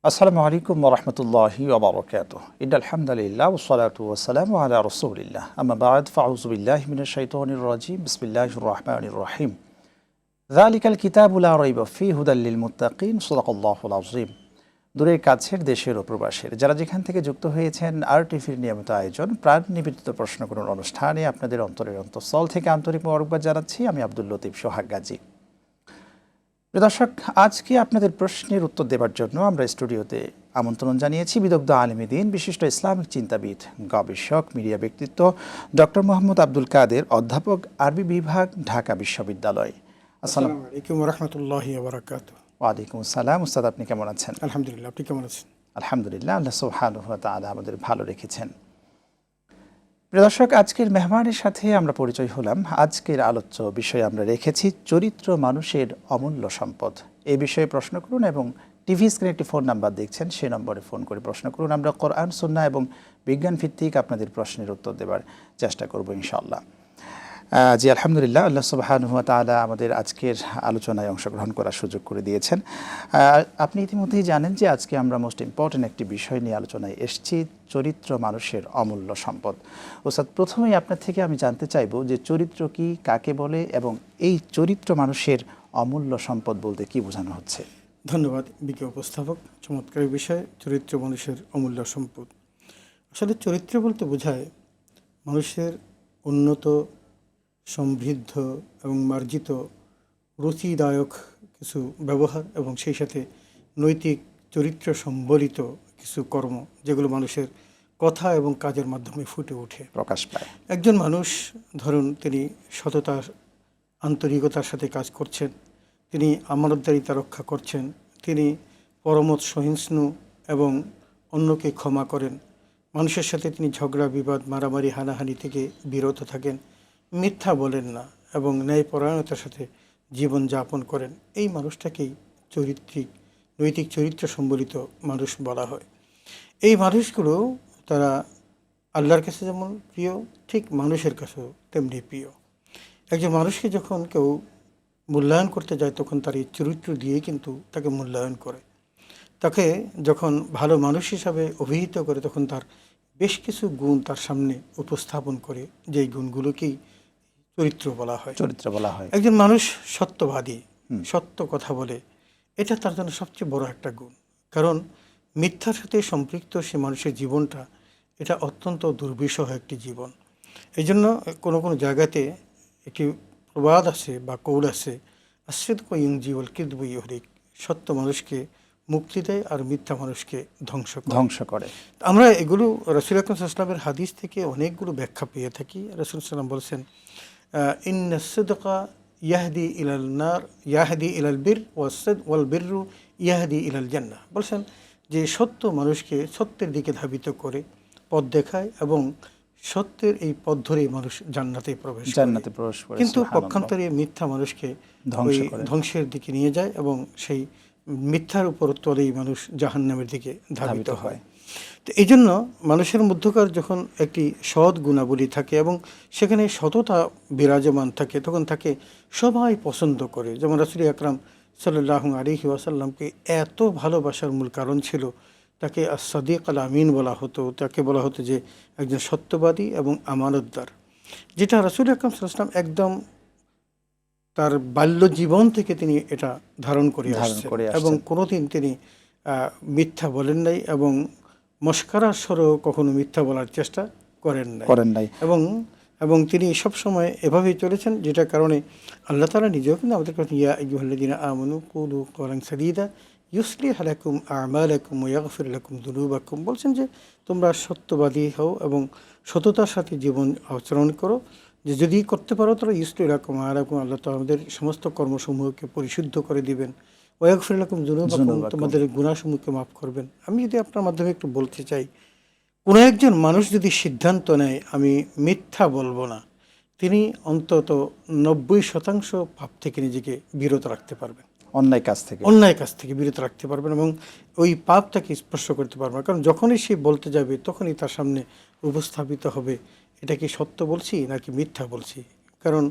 আসসালামু আলাইকুম ওয়া রাহমাতুল্লাহি ওয়া বারাকাতুহু। ইন্নাল হামদালিল্লাহ ওয়াসসালাতু ওয়াসসালামু আলা রাসূলিল্লাহ। আম্মা বা'দ ফাআউযু বিল্লাহি মিনাশ শাইতানির রাজীম। বিসমিল্লাহির রাহমানির রাহিম। যালিকাল কিতাবু লা রাইবা ফীহি হুদাল লিল মুত্তাকিন। সাদাকাল্লাহুল আযীম। দূরের কাছের দেশের ও প্রবাসের যারা যেখান থেকে যুক্ত হয়েছেন RTVর নিয়মিত আয়োজন প্রাণ নিবেদিত প্রশ্ন করুন অনুষ্ঠানে আপনাদের অন্তরের অন্তঃস্থল থেকে আন্তরিক মোবারকবাদ জানাচ্ছি। আমি আব্দুল লতিফ সোহাগ গাজী। প্রিয় দর্শক, আজকে আপনাদের প্রশ্নের উত্তর দেওয়ার জন্য আমরা স্টুডিওতে আমন্ত্রণ জানিয়েছি বিদগ্ধ আলেম দ্বীন, বিশিষ্ট ইসলামিক চিন্তাবিদ, গবেষক, মিডিয়া ব্যক্তিত্ব ডক্টর মোহাম্মদ আব্দুল কাদের, অধ্যাপক, আরবি বিভাগ, ঢাকা বিশ্ববিদ্যালয়। আসসালামু আলাইকুম ওয়া রাহমাতুল্লাহি ওয়া বারাকাতুহু। ওয়ালাইকুম আসসালাম। উস্তাদ, আপনি কেমন আছেন? আলহামদুলিল্লাহ, আপনি কেমন আছেন? আলহামদুলিল্লাহ, আল্লাহ সুবহানাহু ওয়া তাআলা আমাদের ভালো রেখেছেন। প্রিয় দর্শক, আজকের মেহমানের সাথে আমরা পরিচয় হলাম। আজকের আলোচ্য বিষয়ে আমরা রেখেছি চরিত্র মানুষের অমূল্য সম্পদ। এই বিষয়ে প্রশ্ন করুন এবং টিভি স্ক্রিনে একটি ফোন নাম্বার দেখছেন, সেই নম্বরে ফোন করে প্রশ্ন করুন। আমরা কোরআন, সুন্নাহ এবং বিজ্ঞান ভিত্তিক আপনাদের প্রশ্নের উত্তর দেওয়ার চেষ্টা করব ইনশাআল্লাহ। জি আলহামদুলিল্লাহ, আল্লাহ সুবহানাহু ওয়া তাআলা আমাদের আজকের আলোচনায় অংশগ্রহণ করার সুযোগ করে দিয়েছেন। আপনি ইতিমধ্যেই জানেন যে আজকে আমরা মোস্ট ইম্পর্ট্যান্ট একটি বিষয় নিয়ে আলোচনায় এসেছি, চরিত্র মানুষের অমূল্য সম্পদ। ওস্তাদ, প্রথমেই আপনার থেকে আমি জানতে চাইব যে চরিত্র কি, কাকে বলে, এবং এই চরিত্র মানুষের অমূল্য সম্পদ বলতে কি বোঝানো হচ্ছে? ধন্যবাদ বিজ্ঞ উপস্থাপক। চমৎকার বিষয়, চরিত্র মানুষের অমূল্য সম্পদ। আসলে চরিত্র বলতে বোঝায় মানুষের উন্নত, সমৃদ্ধ এবং মার্জিত, রুচিদায়ক কিছু ব্যবহার এবং সেই সাথে নৈতিক চরিত্র সম্বলিত কিছু কর্ম, যেগুলো মানুষের কথা এবং কাজের মাধ্যমে ফুটে ওঠে, প্রকাশ পায়। একজন মানুষ ধরুন তিনি সততার, আন্তরিকতার সাথে কাজ করছেন, তিনি আমানতদারিতা রক্ষা করছেন, তিনি পরমত সহিষ্ণু এবং অন্যকে ক্ষমা করেন, মানুষের সাথে তিনি ঝগড়া বিবাদ, মারামারি, হানাহানি থেকে বিরত থাকেন, মিথ্যা বলেন না এবং ন্যায়পরায়ণতার সাথে জীবন যাপন করেন। এই মানুষটাকেই চরিত্রিক, নৈতিক চরিত্র সম্বলিত মানুষ বলা হয়। এই মানুষগুলো তারা আল্লাহর কাছে যেমন প্রিয়, ঠিক মানুষের কাছেও তেমনি প্রিয়। একজন মানুষকে যখন কেউ মূল্যায়ন করতে যায় তখন তার এই চরিত্র দিয়েই কিন্তু তাকে মূল্যায়ন করে। তাকে যখন ভালো মানুষ হিসাবে অভিহিত করে তখন তার বেশ কিছু গুণ তার সামনে উপস্থাপন করে, যেই গুণগুলোকেই চরিত্র বলা হয়। চরিত্র বলা হয়। একজন মানুষ সত্যবাদী, সত্য কথা বলে, এটা তার জন্য সবচেয়ে বড় একটা গুণ। কারণ মিথ্যার সাথে সম্পৃক্ত সে মানুষের জীবনটা, এটা অত্যন্ত দুর্বিষহ একটি জীবন। এই জন্য কোনো কোনো জায়গাতে একটি প্রবাদ আছে বা কৌল আছে, আশ্রিত ইউজিউল কিদবু ইউহরিক, সত্য মানুষকে মুক্তি দেয় আর মিথ্যা মানুষকে ধ্বংস করে। আমরা এগুলো রাসূল আকরাম সাল্লাল্লাহু আলাইহি ওয়াসাল্লামের হাদিস থেকে অনেকগুলো ব্যাখ্যা পেয়ে থাকি। রাসূল সাল্লাম বলছেন, ইন্নাস সিদকা ইয়াহদি ইলাল নার ইয়াহদি ইলাল বির ওয়াল বিররু ইয়াহদি ইলাল জান্নাহ। বলছেন যে সত্য মানুষকে সত্যের দিকে ধাবিত করে, পথ দেখায় এবং সত্যের এই পথ ধরেই মানুষ জান্নাতে প্রবেশ করে। কিন্তু পক্ষান্তরে মিথ্যা মানুষকে ধ্বংসের দিকে নিয়ে যায় এবং সেই মিথ্যার উপর তলেই মানুষ জাহান্নামের দিকে ধাবিত হয়। তো এই জন্য মানুষের মধ্যকার যখন একটি সৎ গুণাবলী থাকে এবং সেখানে সততা বিরাজমান থাকে, তখন তাকে সবাই পছন্দ করে। যেমন রাসূল আকরাম সাল্লাল্লাহু আলাইহি ওয়াসাল্লামকে এত ভালোবাসার মূল কারণ ছিল তাকে as-সাদিক আল-আমিন বলা হতো। তাকে বলা হতো যে একজন সত্যবাদী এবং আমানতদার, যেটা রাসূল আকরাম সাল্লাল্লাহু আলাইহি ওয়াসাল্লাম একদম তার বাল্য জীবন থেকে তিনি এটা ধারণ করে আসছেন এবং কোনোদিন তিনি মিথ্যা বলেন নাই এবং মস্করার স্বরেও কখনো মিথ্যা বলার চেষ্টা করেন নাই এবং তিনি সবসময় এভাবেই চলেছেন, যেটার কারণে আল্লাহ তাআলা নিজেও কিন্তু আমাদের কাছে ইয়া আইয়ুহাল্লাযীনা আমানু কুলু কওলান সাদীদা ইউসলিহ লাকুম আমালাকুম ওয়া ইয়াগফির লাকুম যুনুবাকুম। বলছেন যে তোমরা সত্যবাদী হও এবং সততার সাথে জীবন আচরণ করো, যে যদি করতে পারো তারা ইউসলিহ লাকুম আমালাকুম, আল্লাহ তাআলা আমাদের সমস্ত কর্মসমূহকে পরিশুদ্ধ করে দিবেন, ওয়া ইয়াগফির লাকুম যুনুবাকুম, তোমাদের গুনাহসমূহকে মাফ করবেন। আমি যদি আপনার মাধ্যমে একটু বলতে চাই, কোনো একজন মানুষ যদি সিদ্ধান্ত নেয় আমি মিথ্যা বলবো না, তিনি অন্তত 90% পাপ থেকে নিজেকে বিরত রাখতে পারবেন, অন্যায় কাজ থেকে বিরত রাখতে পারবেন এবং ওই পাপ তাকে স্পর্শ করতে পারবেন। কারণ যখনই সে বলতে যাবে তখনই তার সামনে উপস্থাপিত হবে এটা কি সত্য বলছি নাকি মিথ্যা বলছি, কারণ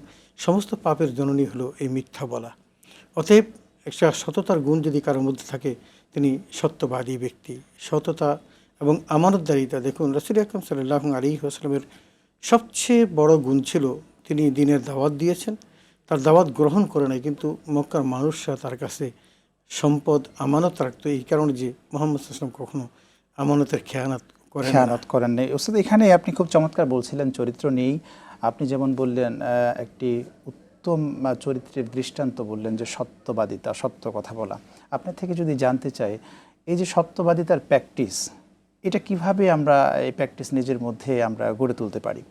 সমস্ত পাপের জননী হলো এই মিথ্যা বলা। অতএব একটা সততার গুণ যদি কারোর মধ্যে থাকে, তিনি সত্যবাদী ব্যক্তি। সততা এবং আমানতদারিতা, দেখুন রাসূল আকরাম সাল্লাল্লাহু আলাইহি ওয়াসাল্লামের সবচেয়ে বড় গুণ ছিল তিনি দ্বীনের দাওয়াত দিয়েছেন, তার দাওয়াত গ্রহণ করে নাই, কিন্তু মক্কার মানুষরা তার কাছে সম্পদ আমানত রাখতো এই কারণে যে মুহাম্মদ সাল্লাল্লাহু আলাইহি ওয়াসাল্লাম কখনো আমানতের খেয়ানত করেন না। খেয়ানত করেন নাই। ওস্তাদ এখানে আপনি খুব চমৎকার বলছিলেন চরিত্র নিয়েই। আপনি যেমন বললেন একটি উত্তম চরিত্রের দৃষ্টান্ত বললেন যে সত্যবাদিতা, সত্য কথা বলা। আপনার থেকে যদি জানতে চাই, এই যে সত্যবাদিতার প্র্যাকটিস, এটা কিভাবে আমরা এই প্র্যাকটিস নিজের মধ্যে আমরা গড়ে তুলতে পারি?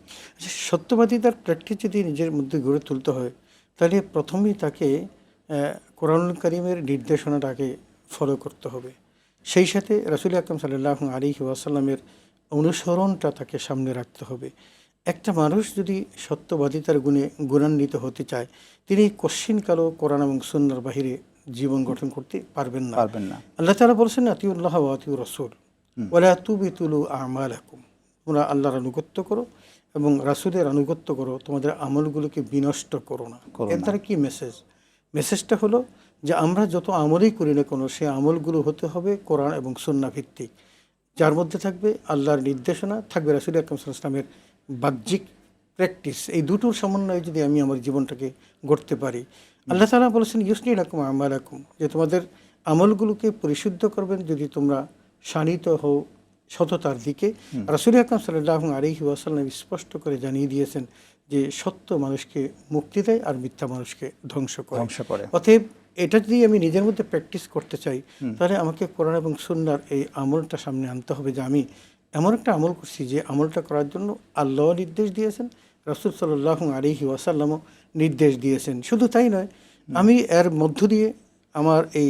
সত্যবাদিতার প্র্যাকটিস যদি নিজের মধ্যে গড়ে তুলতে হয়, তাহলে প্রথমেই তাকে কোরআনুল কারীমের নির্দেশনাটাকে ফলো করতে হবে। সেই সাথে রাসূল আকরাম সাল্লাল্লাহু আলাইহি ওয়াসাল্লামের অনুসরণটা তাকে সামনে রাখতে হবে। একটা মানুষ যদি সত্যবাদিতার গুণে গুণান্বিত হতে চায়, তিনি কশ্চিনকালও কোরআন এবং সুন্নাহর বাহিরে জীবন গঠন করতে পারবেন না। আল্লাহ তাআলা বলেছেন, আতিউল্লাহ ওয়া আতিউর রাসূল ওয়ালা তুবিতুলু আমালাকুম, তোমরা আল্লাহর আনুগত্য করো এবং রাসূলের আনুগত্য করো, তোমাদের আমলগুলোকে বিনষ্ট করো না। এর দ্বারা কি মেসেজ? মেসেজটা হলো যে আমরা যত আমলই করি না কোনো, সে আমলগুলো হতে হবে কোরআন এবং সুন্নাহ ভিত্তিক, যার মধ্যে থাকবে আল্লাহর নির্দেশনা, থাকবে রাসূল আকরাম সাল্লাল্লাহু আলাইহি ওয়াসাল্লামের বাহ্যিক প্র্যাকটিস। এই দুটোর সমন্বয়ে যদি আমি আমার জীবনটাকে গড়তে পারি, আল্লাহ তাআলা বলেছেন ইউসলি লাকুম আমালাকুম, যে তোমাদের আমলগুলোকে পরিশুদ্ধ করবেন যদি তোমরা শানিত হও সততার দিকে। রাসূল আকরাম সাল্লাল্লাহু আলাইহি ওয়াসাল্লাম স্পষ্ট করে জানিয়ে দিয়েছেন যে সত্য মানুষকে মুক্তি দেয় আর মিথ্যা মানুষকে ধ্বংস করে। অতএব এটা যদি আমি নিজের মধ্যে প্র্যাকটিস করতে চাই, তাহলে আমাকে কোরআন এবং সুন্নাহর এই আমলটা সামনে আনতে হবে যে আমি এমন একটা আমল করছি যে আমলটা করার জন্য আল্লাহ নির্দেশ দিয়েছেন, রাসূল সাল্লাল্লাহু আলাইহি ওয়াসাল্লামও নির্দেশ দিয়েছেন। শুধু তাই নয়, আমি এর মধ্য দিয়ে আমার এই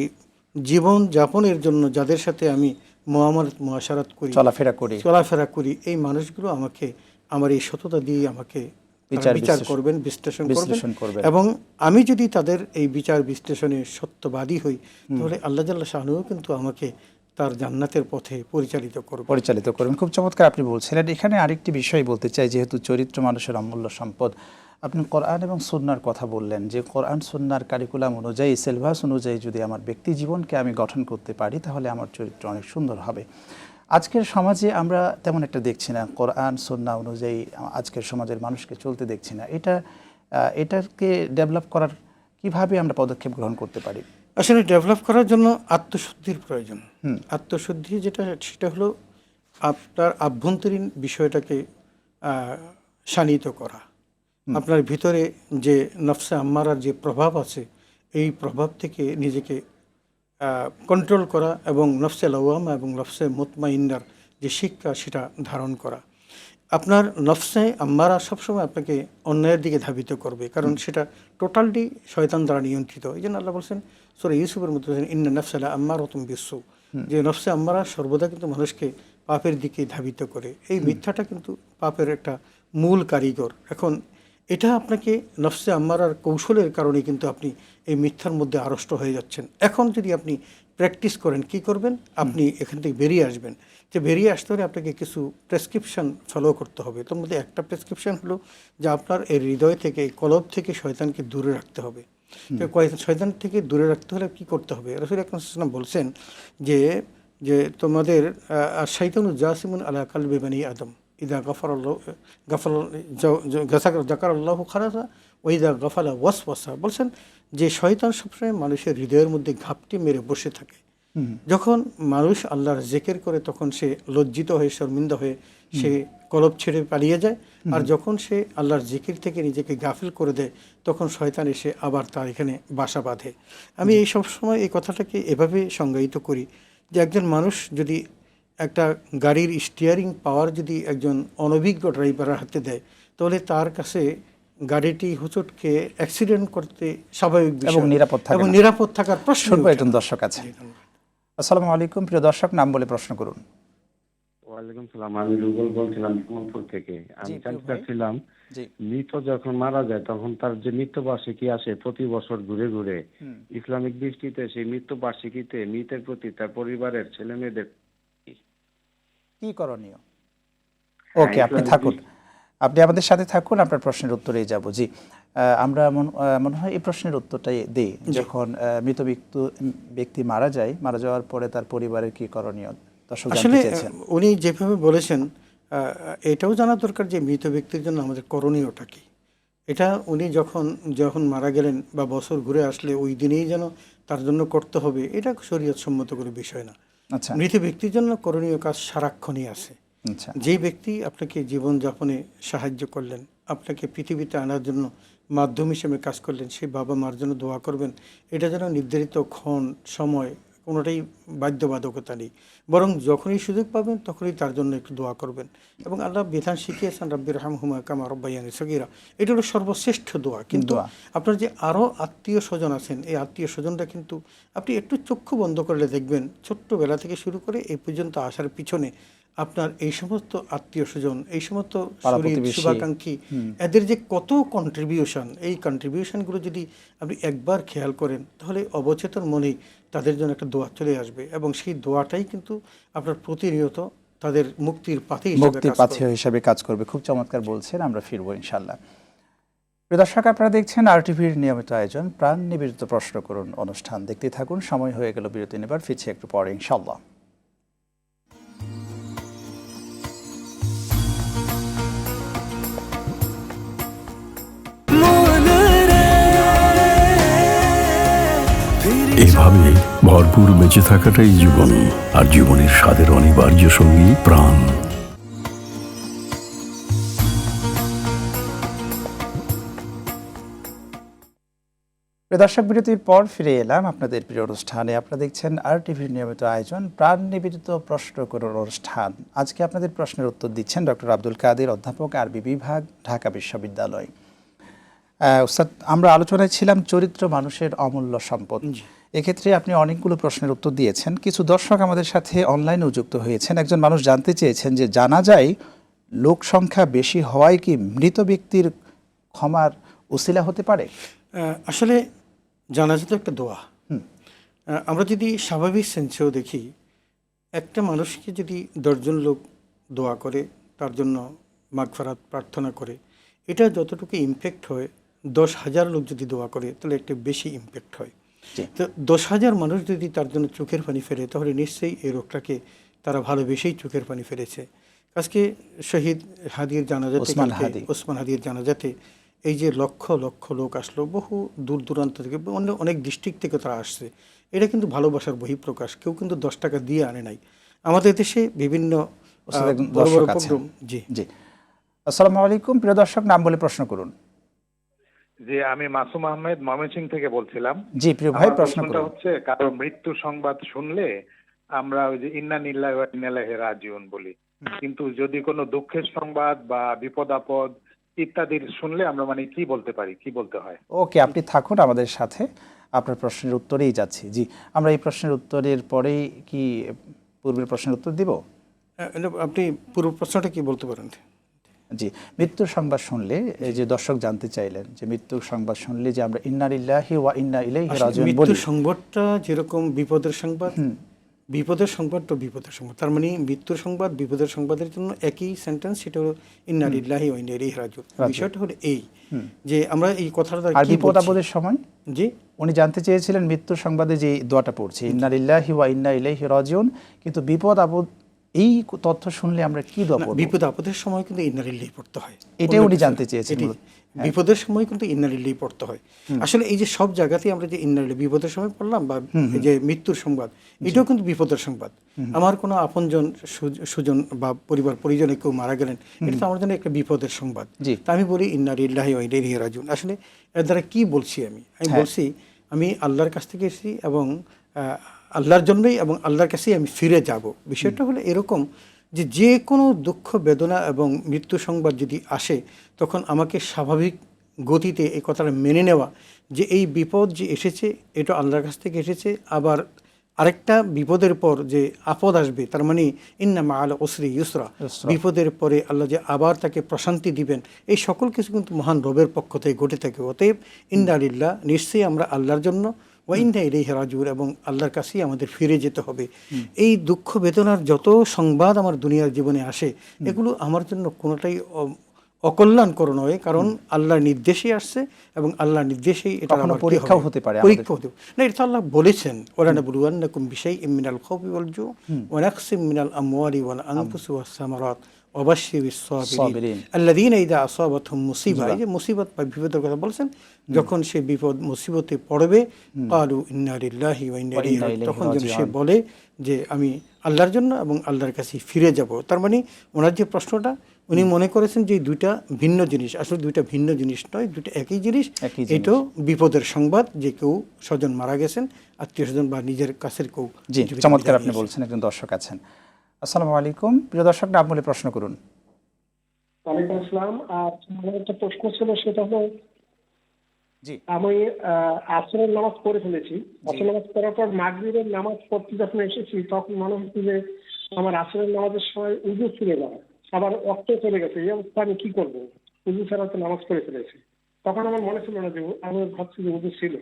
জীবন যাপনের জন্য যাদের সাথে আমি মুআশারাত করি, চলাফেরা করি, এই মানুষগুলো আমাকে আমার এই সততা দিয়ে আমাকে বিচার করবেন, বিশ্লেষণ করবেন। এবং আমি যদি তাদের এই বিচার বিশ্লেষণে সত্যবাদী হই, তাহলে আল্লাহ জাল্লা শানুও কিন্তু আমাকে তার জান্নাতের পথে পরিচালিত করবেন। খুব চমৎকার আপনি বলছিলেন। এখানে আরেকটি বিষয় বলতে চাই, যেহেতু চরিত্র মানুষের অমূল্য সম্পদ, আপনি কোরআন এবং সুন্নাহর কথা বললেন যে কোরআন সুন্নাহর কারিকুলাম অনুযায়ী, সিলেবাস অনুযায়ী যদি আমার ব্যক্তি জীবনকে আমি গঠন করতে পারি, তাহলে আমার চরিত্র অনেক সুন্দর হবে। আজকের সমাজে আমরা তেমন একটা দেখছি না, কোরআন সুন্নাহ অনুযায়ী আজকের সমাজের মানুষকে চলতে দেখছি না। এটাকে ডেভেলপ করার কিভাবে আমরা পদক্ষেপ গ্রহণ করতে পারি? আসলে ডেভেলপ করার জন্য আত্মশুদ্ধির প্রয়োজন। আত্মশুদ্ধি সেটা হলো আপনার আভ্যন্তরীণ বিষয়টাকে শানিত করা, আপনার ভিতরে যে নফসে আম্মারার যে প্রভাব আছে, এই প্রভাব থেকে নিজেকে কন্ট্রোল করা এবং নফসে লাওয়ামা এবং নফসে মুতমাইন্নার যে শিক্ষা, সেটা ধারণ করা। আপনার নফসে আম্মারা সবসময় আপনাকে অন্যায়ের দিকে ধাবিত করবে, কারণ সেটা টোটালি শয়তান দ্বারা নিয়ন্ত্রিত। এই জন্য আল্লাহ বলছেন সূরা ইউসুফের মধ্যে বলছেন ইন্না নফসা লাআম্মারাতুম বিসসু, যে নফসে আম্মারা সর্বদা কিন্তু মানুষকে পাপের দিকে ধাবিত করে। এই মিথ্যাটা কিন্তু পাপের একটা মূল কারিগর। এখন এটা আপনাকে নফসে আম্মারার কৌশলের কারণে কিন্তু আপনি এই মিথ্যার মধ্যে আড়ষ্ট হয়ে যাচ্ছেন। এখন যদি আপনি প্র্যাকটিস করেন, কি করবেন? আপনি এখান থেকে বেরিয়ে আসবেন। যে বেরিয়ে আসতে হলে আপনাকে কিছু প্রেসক্রিপশন ফলো করতে হবে। তার মধ্যে একটা প্রেসক্রিপশন হলো যে আপনার এই হৃদয় থেকে, এই কলব থেকে শয়তানকে দূরে রাখতে হবে। তো শয়তান থেকে দূরে রাখতে হলে কি করতে হবে? রাসূল আকরাম সাল্লাল্লাহু আলাইহি ওয়াসাল্লাম বলছেন যে তোমাদের শাইতানু জাসিমুন আলা কালবি বনি আদম ইদা জাকারাল্লাহু খারাসা ওয়া ইদা গাফালা ওয়াসওয়াসা। বলছেন যে শয়তান সবসময় মানুষের হৃদয়ের মধ্যে ঘাপটি মেরে বসে থাকে। যখন মানুষ আল্লাহর জিকির করে, তখন সে লজ্জিত হয়ে, শর্মিন্দা হয়ে সে কলব ছেড়ে পালিয়ে যায়। আর যখন সে আল্লাহর জিকির থেকে নিজেকে গাফিল করে দেয়, তখন শয়তান এসে আবার তার এখানে বাসা বাঁধে। আমি এই সব সময় এই কথাটাকে এভাবে সংজ্ঞায়িত করি যে একজন মানুষ যদি একটা গাড়ির স্টিয়ারিং পাওয়ার যদি একজন অনভিজ্ঞ ড্রাইভারের হাতে দেয়, তাহলে তার কাছে গাড়িটি হুচটকে অ্যাক্সিডেন্ট করতে স্বাভাবিক এবং নিরাপদ থাকার প্রশ্ন। একজন দর্শক আছে। আসসালামু আলাইকুম, প্রিয় দর্শক, নাম বলে প্রশ্ন করুন। ওয়ালাইকুম সালাম, আমি রুবেল বলছিলাম মোহাম্মদপুর থেকে। আমি জানতে চাচ্ছিলাম, মৃত যখন মারা যায় তখন তার যে মৃত্যুবার্ষিকী আসে প্রতি বছর ঘুরে ঘুরে, ইসলামিক দৃষ্টিতে সেই মৃত্যুবার্ষিকীতে মৃতের প্রতি তার পরিবারের ছেলে মেয়েদের কি করণীয়? ওকে, আপনি থাকুন। আপনি আমাদের সাথে থাকুন, আপনার প্রশ্নের উত্তরেই যাব। জি, আমরা মনে হয় এই প্রশ্নের উত্তরটাই দিই। যখন মৃত ব্যক্তি মারা যায়, মারা যাওয়ার পরে তার পরিবারের কি করণীয় দর্শক জানতে আসলে চেয়েছেন। উনি যেভাবে বলেছেন, এটাও জানা দরকার যে মৃত ব্যক্তির জন্য আমাদের করণীয়টা কি। এটা উনি যখন মারা গেলেন বা বছর ঘুরে আসলে ওই দিনেই যেন তার জন্য করতে হবে, এটা শরীয়ত সম্মত কোনো বিষয় না। আচ্ছা মৃত ব্যক্তির জন্য করণীয় কাজ সারাক্ষণই আছে। আচ্ছা যে ব্যক্তি আপনাকে জীবনযাপনে সাহায্য করলেন, আপনাকে পৃথিবীতে আনার জন্য মাধ্যম হিসেবে কাজ করলেন, সেই বাবা মার জন্য দোয়া করবেন। এটা যেন নির্ধারিত ক্ষণ সময় কোনোটাই বাধ্যবাধকতা নেই, বরং যখনই সুযোগ পাবেন তখনই তার জন্য একটু দোয়া করবেন। এবং আল্লাহ বিধান শিখিয়েছেন, রাব্বির হামহুমা কামা রাব্বায়ানি সগীরা। এটা হলো সর্বশ্রেষ্ঠ দোয়া। কিন্তু দোয়া। আপনার যে আরও আত্মীয় স্বজন আছেন, এই আত্মীয় স্বজনরা কিন্তু আপনি একটু চক্ষু বন্ধ করলে দেখবেন ছোট্টবেলা থেকে শুরু করে এই পর্যন্ত আসার পিছনে আপনার এই সমস্ত আত্মীয় স্বজন, এই সমস্ত শরীর শুভাকাঙ্ক্ষী, এদের যে কত কন্ট্রিবিউশন, এই কন্ট্রিবিউশনগুলো যদি আপনি একবার খেয়াল করেন তাহলে অবচেতন মনেই তাদের জন্য একটা দোয়া চলে আসবে, এবং সেই দোয়াটাই কিন্তু আপনার প্রতিনিয়ত তাদের মুক্তির পাথে হিসাবে কাজ করবে। খুব চমৎকার বলছেন, আমরা ফিরবো ইনশাল্লাহ। প্রিয় দর্শক, আপনারা দেখছেন RTVর নিয়মিত আয়োজন প্রাণ নিবেদিত প্রশ্ন করুন অনুষ্ঠান। দেখতে থাকুন। সময় হয়ে গেল বিরতি নেবার, ফিরছি একটু পরে ইনশাল্লাহ। এভাবে ভরপুর বেঁচে থাকাটাই জীবন, আর জীবনের স্বাদের অনিবার্য সঙ্গী প্রাণ। দর্শক, বিরতির পর ফিরে এলাম আপনাদের প্রিয় অনুষ্ঠানে। আপনারা দেখছেন RTVর নিয়মিত আয়োজন প্রাণ নিবেদিত প্রশ্ন করুন অনুষ্ঠান। আজকে আপনাদের প্রশ্নের উত্তর দিচ্ছেন ডক্টর আব্দুল কাদের, অধ্যাপক, আরবি বিভাগ, ঢাকা বিশ্ববিদ্যালয়। উস্তাদ, আমরা আলোচনায় ছিলাম চরিত্র মানুষের অমূল্য সম্পদ। এক্ষেত্রে আপনি অনেকগুলো প্রশ্নের উত্তর দিয়েছেন। কিছু দর্শক আমাদের সাথে অনলাইনেও যুক্ত হয়েছেন। একজন মানুষ জানতে চেয়েছেন যে জানা যায় লোক সংখ্যা বেশি হওয়ায় কি মৃত ব্যক্তির ক্ষমার উসিলা হতে পারে? আসলে জানাজা তো একটা দোয়া। আমরা যদি স্বাভাবিক সেন্সেও দেখি, একটা মানুষকে যদি 10 জন লোক দোয়া করে, তার জন্য মাগফিরাত প্রার্থনা করে, এটা যতটুকু ইমপ্যাক্ট হয়, 10,000 লোক যদি দোয়া করে তাহলে একটা বেশি ইমপ্যাক্ট হয়। তো 10,000 মানুষ যদি তার জন্য চোখের পানি ফেলে, তাহলে নিশ্চয়ই এই রোগটাকে তারা ভালোবেসেই চোখের পানি ফেলেছে। আজকে শহীদ হাদির জানাজাতে, ওসমান হাদির জানাজাতে এই যে লক্ষ লক্ষ লোক আসলো, বহু দূর দূরান্ত থেকে, অনেক ডিস্ট্রিক্ট থেকে তারা আসছে। এটা কিন্তু ভালোবাসার বহিঃপ্রকাশ। কেউ কিন্তু 10 টাকা দিয়ে আনে নাই। আমাদের দেশে বিভিন্ন বড় বড় প্রোগ্রাম। জি জি, আসসালামু আলাইকুম। প্রিয় দর্শক, নাম বলে প্রশ্ন করুন। জি, আমি মাসুম আহমেদ ময়মনসিংহ থেকে বলছিলাম। জি প্রিয় ভাই, প্রশ্ন করুন। হচ্ছে, কারো মৃত্যু সংবাদ শুনলে আমরা ওই যে ইন্না লিল্লাহি ওয়া ইন্না ইলাইহি রাজিউন বলি, কিন্তু যদি কোনো দুঃখের সংবাদ বা বিপদ আপদ ইত্যাদির শুনলে আমরা মানে কি বলতে পারি, কি বলতে হয়? ওকে, আপনি থাকুন আমাদের সাথে, আপনার প্রশ্নের উত্তরেই যাচ্ছি। জি, আমরা এই প্রশ্নের উত্তরের পরেই কি পূর্বের প্রশ্নের উত্তর দিব? আপনি পুরো প্রশ্নটা কি বলতে পারেন? জি, মৃত্যুর সংবাদ শুনলে, এই যে দর্শক জানতে চাইলেন যে মৃত্যুর সংবাদ শুনলে যে আমরা ইন্না লিল্লাহি ওয়া ইন্না ইলাইহি রাজিউন বলি, মৃত্যুর সংবাদটা যেরকম বিপদের সংবাদ, বিপদের সংবাদ তো বিপদের সংবাদ, তার মানে মৃত্যুর সংবাদ বিপদের সংবাদের জন্য একই সেন্টেন্স, সেটা হলো ইন্না লিল্লাহি ওয়া ইন্না ইলাইহি রাজিউন। বিষয়টা হলো এই যে আমরা এই কথাটা আর বিপদ আপদের সময়, জি উনি জানতে চেয়েছিলেন মৃত্যুর সংবাদে যে দোয়াটা পড়ছি ইন্না লিল্লাহি ওয়া ইন্না ইলাইহি রাজিউন, কিন্তু বিপদ আপদ এই তথ্য শুনলে আমরা কি দোয়া পড়ব? বিপদ আপদের সময় কিন্তু ইন্না লিল্লাহি পড়তে হয়, এটাই উনি জানতে চেয়েছেন। বিপদের সময় কিন্তু ইন্না লিল্লাহি পড়তে হয়। আসলে এই যে সব জায়গাতেই আমরা যে ইন্না লিল্লাহি বিপদের সময় পড়লাম, বা এই যে মৃত্যুর সংবাদ, এটাও কিন্তু বিপদের সংবাদ। আমার কোনো আপনজন সুজন বা পরিবার পরিজনে কেউ মারা গেলেন, এটা তো আমার জন্য একটা বিপদের সংবাদ। তা আমি বলি ইন্না লিল্লাহি ওয়া ইন্না ইলাইহি রাজিউন। আসলে এর দ্বারা কি বলছি আমি বলছি আমি আল্লাহর কাছ থেকে এসেছি এবং আল্লাহর জন্যই এবং আল্লাহর কাছেই আমি ফিরে যাব। বিষয়টা হলো এরকম যে যে কোনো দুঃখ বেদনা এবং মৃত্যু সংবাদ যদি আসে, তখন আমাকে স্বাভাবিক গতিতে এই কথাটা মেনে নেওয়া যে এই বিপদ যে এসেছে এটা আল্লাহর কাছ থেকে এসেছে, আবার আরেকটা বিপদের পর যে আপদ আসবে, তার মানে ইন্না মা'আল উসরি ইউসরা, বিপদের পরে আল্লাহ যে আবার তাকে প্রশান্তি দিবেন, এই সকল কিছু কিন্তু মহান রবের পক্ষ থেকে ঘটে থাকে। অতএব ইন্না লিল্লাহ, নিশ্চয়ই আমরা আল্লাহর জন্য, ওয়া ইন্না ইলাইহি রাজিউন, এবং আল্লাহর কাছেই আমাদের ফিরে যেতে হবে। এই দুঃখ বেদনার যত সংবাদ আমার দুনিয়ার জীবনে আসে, এগুলো আমার জন্য কোনোটাই অকল্যাণকর নয়, কারণ আল্লাহর নির্দেশেই আসছে এবং আল্লাহর নির্দেশেই এটা কখনো আবার কি পরীক্ষাও হবে? হতে পারে পরীক্ষা হতে পারে। না, এটা তো আল্লাহ বলেছেন, ওয়ালা নাবলুওয়ান্নাকুম বিশাইইম মিনাল খাউফি ওয়াল জু' ওয়া নাকসিম মিনাল আমওয়ালি ওয়াল আনফুসি ওয়াস সামারাত ওয়া বাশশিরিস সাবিরিন আল্লাযীনা ইযা আসাবাতহুম মুসিবা, এই যে মুসিবত বা বিপদের কথা বলছেন, যখন সে বিপদ মুসিবতে পড়বে, ক্বালু ইন্না লিল্লাহি ওয়া ইন্না ইলাইহি রাজিউন, তখন যেন সে বলে যে আমি আল্লাহর জন্য এবং আল্লাহর কাছে ফিরে যাব। তার মানে ওনার যে প্রশ্নটা, উনি মনে করেছেন যে দুইটা ভিন্ন জিনিস, আসলে দুইটা ভিন্ন জিনিস নয়, দুইটা একই জিনিস। এটাও বিপদের সংবাদ যে কেউ স্বজন মারা গেছেন, আত্মীয় স্বজন বা নিজের কাছের কেউ। জি, চমৎকার আপনি বলছেন, একজন দর্শক আছেন। আসসালামু আলাইকুম, প্রিয় দর্শক, নাম বলে প্রশ্ন করুন। ওয়ালাইকুম আসসালাম। আমার একটা প্রশ্ন ছিল, সেটা হলো জি, আমি আসরের নামাজ পড়ে ফেলেছি। আসরের নামাজ পড়ার পর মাগরিবের নামাজ পড়তে যখন এসেছি, তখন মনে হচ্ছে যে আমার আসরের নামাজের সময় উযু ছিল না, আবার অক্ত চলে গেছে। এই অবস্থা আমি কি করবো? উযু ছাড়া তো নামাজ পড়ে ফেলেছি। তখন আমার মনে ছিল না যে আমি ভাবছি যে উযু ছিল।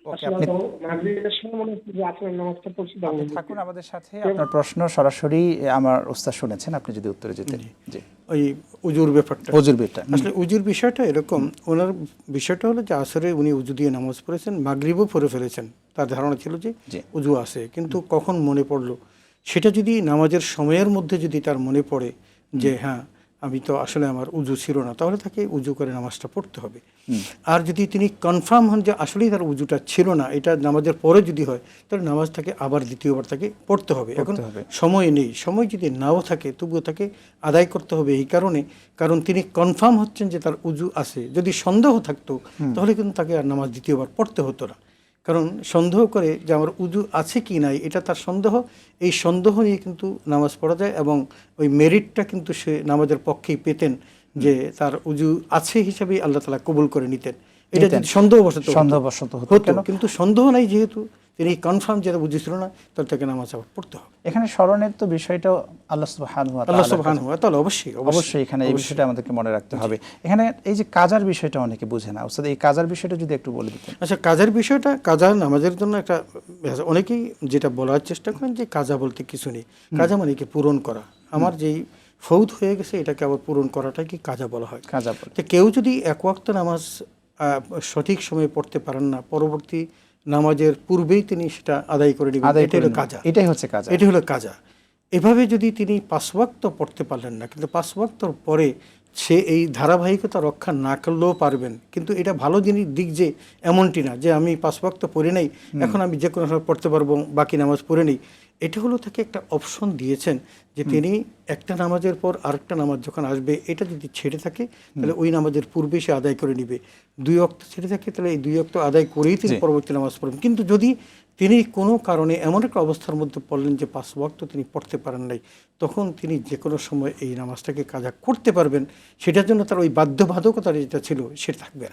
ওকে, আসলে আপনি মাগরিবের সময় মনে হচ্ছে যে আসরের নামাজটা পড়ছি। আপনি থাকুন আমাদের সাথে, আপনার প্রশ্ন সরাসরি আমার ওস্তাদ শুনেছেন, আপনি যদি উত্তরে যেতেন। জি, ওই উজুর ব্যাপারটা, হুজুর বেটা। আসলে উজুর বিষয়টা এরকম, ওনার বিষয়টা হলো যে আসরে উনি উজু দিয়ে নামাজ পড়েছেন, মাগরিবও পড়ে ফেলেছেন। তার ধারণা ছিল যে উজু আছে, কিন্তু কখন মনে পড়লো, সেটা যদি নামাজের সময়ের মধ্যে যদি তার মনে পড়ে যে হ্যাঁ আমি তো আসলে আমার উজু ছিল না, তাহলে তাকে উজু করে নামাজটা পড়তে হবে। আর যদি তিনি কনফার্ম হন যে আসলেই তার উজুটা ছিল না, এটা নামাজের পরে যদি হয়, তাহলে নামাজটাকে আবার দ্বিতীয়বার তাকে পড়তে হবে। এখন সময় নেই, সময় যদি নাও থাকে তবুও তাকে আদায় করতে হবে। এই কারণ তিনি কনফার্ম হচ্ছেন যে তার উজু আছে। যদি সন্দেহ থাকতো তাহলে কিন্তু তাকে আর নামাজ দ্বিতীয়বার পড়তে হতো না, কারণ সন্দেহ করে যে আমার উজু আছে কি নাই, এটা তার সন্দেহ। এই সন্দেহ নিয়ে কিন্তু নামাজ পড়া যায় এবং ওই মেরিটটা কিন্তু সে নামাজের পক্ষেই পেতেন, যে তার উজু আছে হিসাবেই আল্লাহ তাআলা কবুল করে নিতেন। এটা যদি সন্দেহবশত হতো, কিন্তু সন্দেহ নাই, যেহেতু তিনি কনফার্ম যেটা বুঝেছিল না, তাহলে তাকে নামাজ আবার পড়তে হবে। এখানে স্মরণের তো বিষয়টাও আল্লাহ সুবহানাহু ওয়া তাআলা, অবশ্যই এখানে এই বিষয়টা আমাদেরকে মনে রাখতে হবে। এখানে এই যে কাজার বিষয়টা অনেকে বুঝে না, ওস্তাদ এই কাজার বিষয়টা যদি একটু বলে দিতেন। আচ্ছা, কাজার বিষয়টা, কাজা নামাজের জন্য একটা, অনেকেই যেটা বলার চেষ্টা করেন যে কাজা বলতে কিছু নেই। কাজা মানে কি পূরণ করা, আমার যেই ফৌত হয়ে গেছে এটাকে আবার পূরণ করাটাই কি কাজা বলা হয়। কাজা বলে। তো কেউ যদি এক ওয়াক্ত নামাজ সঠিক সময়ে পড়তে পারেন না, পরবর্তী নামাজের পূর্বেই তিনি সেটা আদায় করে নেবেন, এটাই হলো কাজা। এটাই হচ্ছে কাজা, এটাই হলো কাজা। এভাবে যদি তিনি 5 ওয়াক্ত পড়তে পারলেন না, কিন্তু 5 ওয়াক্তর পরে সে এই ধারাবাহিকতা রক্ষা না করলেও পারবেন, কিন্তু এটা ভালো জিনিস দিক যে এমনটি না যে আমি 5 ওয়াক্ত পড়ে নেই, এখন আমি যে কোনো সময় পড়তে পারবো, বাকি নামাজ পড়ে নেই। এটা হলো তাকে একটা অপশন দিয়েছেন যে তিনি একটা নামাজের পর আরেকটা নামাজ যখন আসবে, এটা যদি ছেড়ে থাকে তাহলে ওই নামাজের পূর্বে সে আদায় করে নিবে। 2 ওয়াক্ত ছেড়ে থাকে তাহলে এই 2 ওয়াক্ত আদায় করেই তিনি পরবর্তী নামাজ পড়বেন। কিন্তু যদি তিনি কোনো কারণে এমন একটা অবস্থার মধ্যে পড়লেন যে 5 ওয়াক্ত তিনি পড়তে পারেন নাই, তখন তিনি যে কোনো সময় এই নামাজটাকে কাজা করতে পারবেন। সেটার জন্য তার ওই বাধ্যবাধকতা যেটা ছিল সেটা থাকবে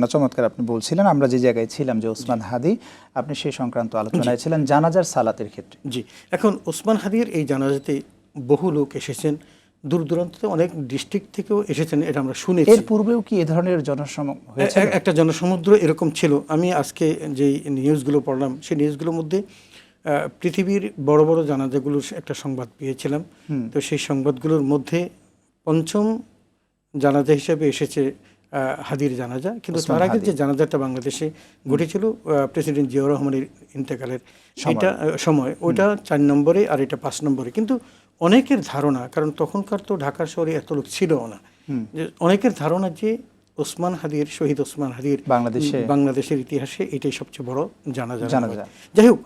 না। চমৎকার আপনি বলছিলেন। আমরা যে জায়গায় ছিলাম যে ওসমান হাদি, আপনি সেই সংক্রান্ত আলোচনায় ছিলেন জানাজার সালাতের ক্ষেত্রে। জি, এখন ওসমান হাদির এই জানাজাতে বহু লোক এসেছেন, দূর দূরান্ত অনেক ডিস্ট্রিক্ট থেকেও এসেছেন, এটা আমরা শুনেছি। এর পূর্বেও কি এ ধরনের একটা জনসমুদ্র এরকম ছিল। আমি আজকে যে নিউজগুলো পড়লাম, সেই নিউজগুলোর মধ্যে পৃথিবীর বড় বড় জানাজাগুলোর একটা সংবাদ পেয়েছিলাম। তো সেই সংবাদগুলোর মধ্যে 5ম জানাজা হিসেবে এসেছে হাদির জানাজা। কিন্তু তার আগে যে জানাজাটা বাংলাদেশে ঘটেছিল প্রেসিডেন্ট জিয়াউর রহমানের ইন্তেকালের সময়, ওইটা 4 নম্বরে আর এটা 5 নম্বরে। কিন্তু অনেকের ধারণা, কারণ তখনকার তো ঢাকা শহরে এত লোক ছিল না, যে অনেকের ধারণা যে ওসমান হাদির, শহীদ ওসমান হাদির বাংলাদেশের ইতিহাসে এটাই সবচেয়ে বড় জানাজা। যাই হোক,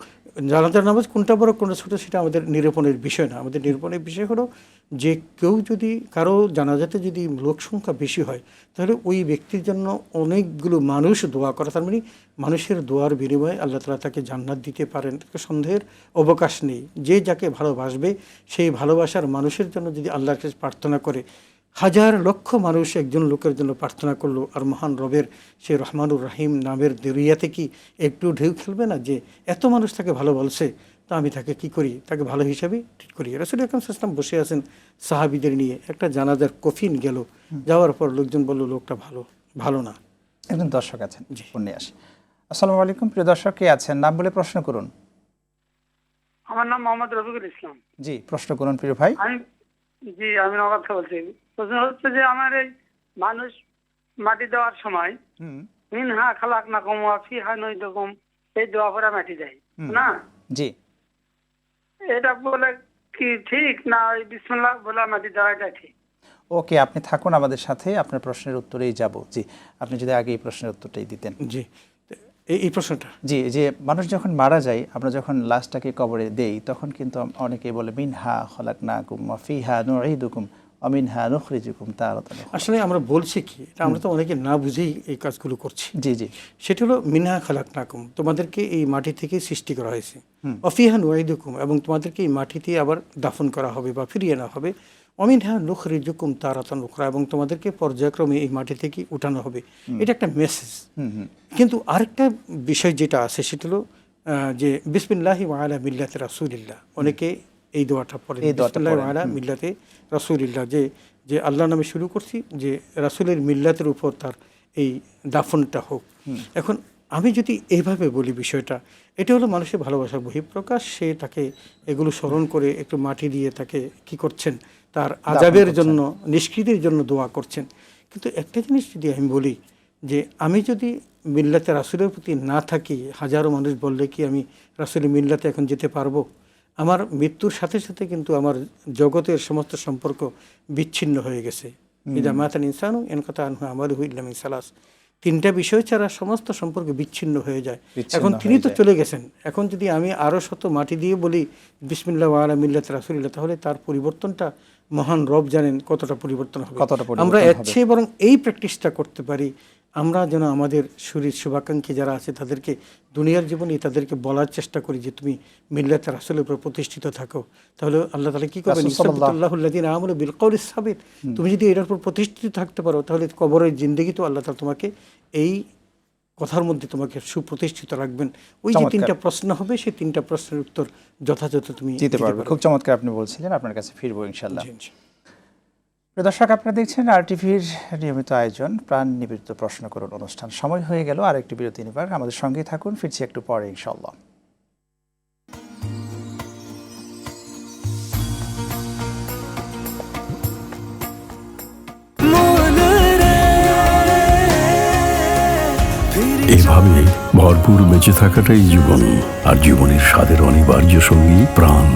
জানাজার নামাজ কোনটা বড় কোনটা ছোট সেটা আমাদের নিরূপণের বিষয় না। আমাদের নিরূপণের বিষয় হলো যে কেউ যদি কারো জানাজাতে যদি লোক সংখ্যা বেশি হয়, তাহলে ওই ব্যক্তির জন্য অনেকগুলো মানুষ দোয়া করা, তার মানে মানুষের দোয়ার বিনিময়ে আল্লাহ তাআলা তাকে জান্নাত দিতে পারেন, সন্দেহের অবকাশ নেই। যে যাকে ভালোবাসবে সেই ভালোবাসার মানুষের জন্য যদি আল্লাহর কাছে প্রার্থনা করে, হাজার লক্ষ মানুষ একজন লোকের জন্য প্রার্থনা করলো, আর মহান রবের সেই রহমানুর রাহিম নামের দরিয়াতে কি একটু ঢেউ খেলবে না, যে এত মানুষ তাকে ভালো বলছে, তা আমি তাকে কি করি, তাকে ভালো হিসাবে ট্রিট করি। রাসূল আকরাম সাল্লাল্লাহু আলাইহি ওয়াসাল্লাম বসে আছেন সাহাবীদের নিয়ে, একটা জানাজার কফিন গেল, যাওয়ার পর লোকজন বলল লোকটা ভালো না। একজন দর্শক আছেন, শুনে আসি। আসসালামু আলাইকুম, প্রিয় দর্শক, কে আছেন? নাম বলে প্রশ্ন করুন। আমার নাম মোহাম্মদ রফিকুল ইসলাম। জি, প্রশ্ন করুন প্রিয় ভাই। আমি নবাব থেকে বলছি। প্রশ্ন হচ্ছে যে আমার এই মানুষ মাটি দেওয়ার সময় হুম মিনহা খালাকনাকুম ওয়া ফিহা নুইদুকুম এই দোয়া করে মাটি দেয় না? জি এটা বলে কি ঠিক না ওই বিসমিল্লাহ বলে মাটি দেওয়াটা ঠিক? ওকে, আপনি থাকুন আমাদের সাথে, আপনার প্রশ্নের উত্তরেই যাব। জি, আপনি যদি আগে এই প্রশ্নের উত্তরটাই দিতেন। জি, এই প্রশ্নটা জি, যে মানুষ যখন মারা যায়, আমরা যখন লাশটাকে কবরে দেই, তখন কিন্তু অনেকেই বলে মিনহা খলাকনাকুম ওয়া ফিহা নুঈদুকুম ওয়া মিনহা নুখরিজুকুম তারাতান উখরা। আসলে আমরা বলছি কি, এটা আমরা তো অনেকে না বুঝেই এই কাজগুলো করছি। জি জি সেটা হলো মিনহা খালাকনাকুম, তোমাদেরকে এই মাটি থেকে সৃষ্টি করা হয়েছে, অফিহা নুঈদুকুম, এবং তোমাদেরকে এই মাটিতে আবার দাফন করা হবে বা ফিরিয়ে আনা হবে, অমিনহা নুখরিজুকুম তারাতান উখরা, এবং তোমাদেরকে পর্যায়ক্রমে এই মাটি থেকে উঠানো হবে। এটা একটা মেসেজ। কিন্তু আরেকটা বিষয় যেটা আছে সেটা হলো যে বিসমিল্লাহি ওয়া আলা মিল্লাতি রাসূলিল্লাহ, অনেকে এই দোয়াটা পড়ে, বিসমিল্লাহি ওয়া আলা মিল্লাতি রাসূলিল্লাহ, যে আল্লাহর নামে শুরু করছি, যে রাসূলের মিল্লাতের উপর তার এই দাফনটা হোক। এখন আমি যদি এইভাবে বলি বিষয়টা, এটা হলো মানুষের ভালোবাসার বহিঃপ্রকাশ। সে তাকে এগুলো স্মরণ করে একটু মাটি দিয়ে তাকে কি করছেন, তার আযাবের জন্য, নিষ্কৃতির জন্য দোয়া করছেন। কিন্তু একটা জিনিস যদি আমি বলি, যে আমি যদি মিল্লাতে রাসূলের প্রতি না থাকি, হাজারো মানুষ বললে কি আমি রাসূলের মিল্লাতে এখন যেতে পারবো? আমার মৃত্যুর সাথে সাথে কিন্তু আমার জগতের সমস্ত সম্পর্ক বিচ্ছিন্ন হয়ে গেছে। ইদা মাতাল ইনসানু ইনকাতা আনহু আমালুহু ইল্লা মিন সালাস, তিনটা বিষয় ছাড়া সমস্ত সম্পর্ক বিচ্ছিন্ন হয়ে যায়। এখন তিনি তো চলে গেছেন, এখন যদি আমি আরো শত মাটি দিয়ে বলি বিসমিল্লাহ ওয়া আলা মিল্লাতি রাসূলিল্লাহ, তাহলে তার পরিবর্তনটা মহান রব জানেন কতটা পরিবর্তন হবে। আমরা এর চেয়ে বরং এই প্র্যাকটিসটা করতে পারি, আমরা যেন আমাদের শরীর শুভাকাঙ্ক্ষী যারা আছে তাদেরকে দুনিয়ার জীবনে তাদেরকে বলার চেষ্টা করি যে তুমি মিল্লাতে রাসূলের উপর প্রতিষ্ঠিত থাকো। তাহলে আল্লাহ তাআলা কি করবেন, ইসসাবিতুল্লাহুল্লাযিনা আমানু বিল কওলিস সাবিত। তুমি যদি এটার উপর প্রতিষ্ঠিত থাকতে পারো, তাহলে কবরের জিন্দেগি তো আল্লাহ তাআলা তোমাকে এই কথার মধ্যে তোমাকে সুপ্রতিষ্ঠিত রাখবেন। ওই যে তিনটা প্রশ্ন হবে, সেই তিনটা প্রশ্নের উত্তর যথাযথ তুমি দিতে পারবে। খুব চমৎকার আপনি বলছিলেন, আপনার কাছে ফিরবো ইনশাআল্লাহ। প্রিয় দর্শক, আপনারা দেখছেন আরটিভির নিয়মিত আয়োজন প্রাণ নিবেদিত প্রশ্ন করুন অনুষ্ঠান। সময় হয়ে গেল আর একটি বিরতি নেবার, আমাদের সঙ্গেই থাকুন, ফিরছি একটু পরে ইনশাআল্লাহ। এভাবে ভরপুর বেঁচে থাকাটাই জীবন, আর জীবনের স্বাদের অনিবার্য সঙ্গী প্রাণ।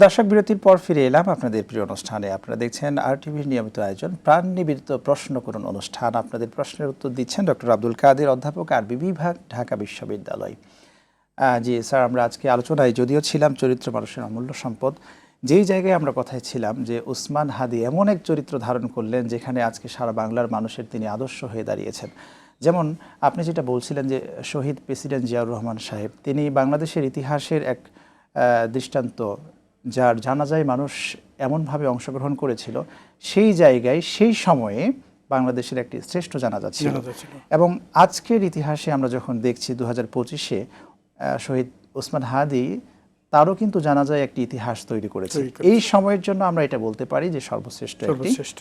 দর্শক, বিরতির পর ফিরে এলাম আপনাদের প্রিয় অনুষ্ঠানে। আপনারা দেখছেন আরটিভির নিয়মিত আয়োজন প্রাণ নিবেদিত প্রশ্ন করুন অনুষ্ঠান। আপনাদের প্রশ্নের উত্তর দিচ্ছেন ডক্টর আব্দুল কাদের, অধ্যাপক, আরবি বিভাগ, ঢাকা বিশ্ববিদ্যালয়। জি স্যার, আমরা আজকে আলোচনায় যদিও ছিলাম চরিত্র মানুষের অমূল্য সম্পদ, যেই জায়গায় আমরা কথায় ছিলাম যে উসমান হাদি এমন এক চরিত্র ধারণ করলেন যেখানে আজকে সারা বাংলার মানুষের তিনি আদর্শ হয়ে দাঁড়িয়েছেন। যেমন আপনি যেটা বলছিলেন যে শহীদ প্রেসিডেন্ট জিয়াউর রহমান সাহেব, তিনি বাংলাদেশের ইতিহাসের এক দৃষ্টান্ত, যার জানাজায় মানুষ এমনভাবে অংশগ্রহণ করেছিল, সেই জায়গায় সেই সময়ে বাংলাদেশের একটি শ্রেষ্ঠ জানাজা ছিল। এবং আজকের ইতিহাসে আমরা যখন দেখছি 2025-এ শহীদ ওসমান হাদি, তারও কিন্তু জানাজায় একটি ইতিহাস তৈরি করেছে। এই সময়ের জন্য আমরা এটা বলতে পারি যে সর্বশ্রেষ্ঠ।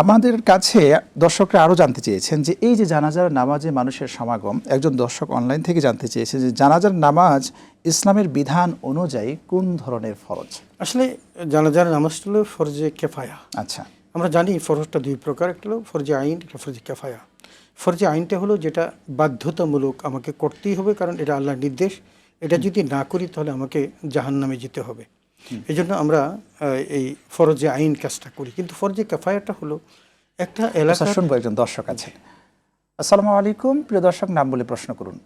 আমাদের কাছে দর্শকরা আরও জানতে চেয়েছেন যে এই যে জানাজার নামাজে মানুষের সমাগম, একজন দর্শক অনলাইন থেকে জানতে চেয়েছে যে জানাজার নামাজ ইসলামের বিধান অনুযায়ী কোন ধরনের ফরজ? আসলে জানাজার নামাজটা হলো ফরজে কেফায়া। আচ্ছা, আমরা জানি ফরজটা দুই প্রকার, একটা হলো ফরজে আইন, একটা ফরজে কেফায়া। ফরজে আইনটা হলো যেটা বাধ্যতামূলক, আমাকে করতেই হবে, কারণ এটা আল্লাহর নির্দেশ, এটা যদি না করি তাহলে আমাকে জাহান্নামে যেতে হবে। এই জন্য আমরা এই ফরজে আইন কাজটা করি। কিন্তু ফরজে কেফায়াটা হলো একটা এলাকা। শুনবো, একজন দর্শক আছেন। আসসালামু আলাইকুম, প্রিয় দর্শক, নাম বলে প্রশ্ন করুন।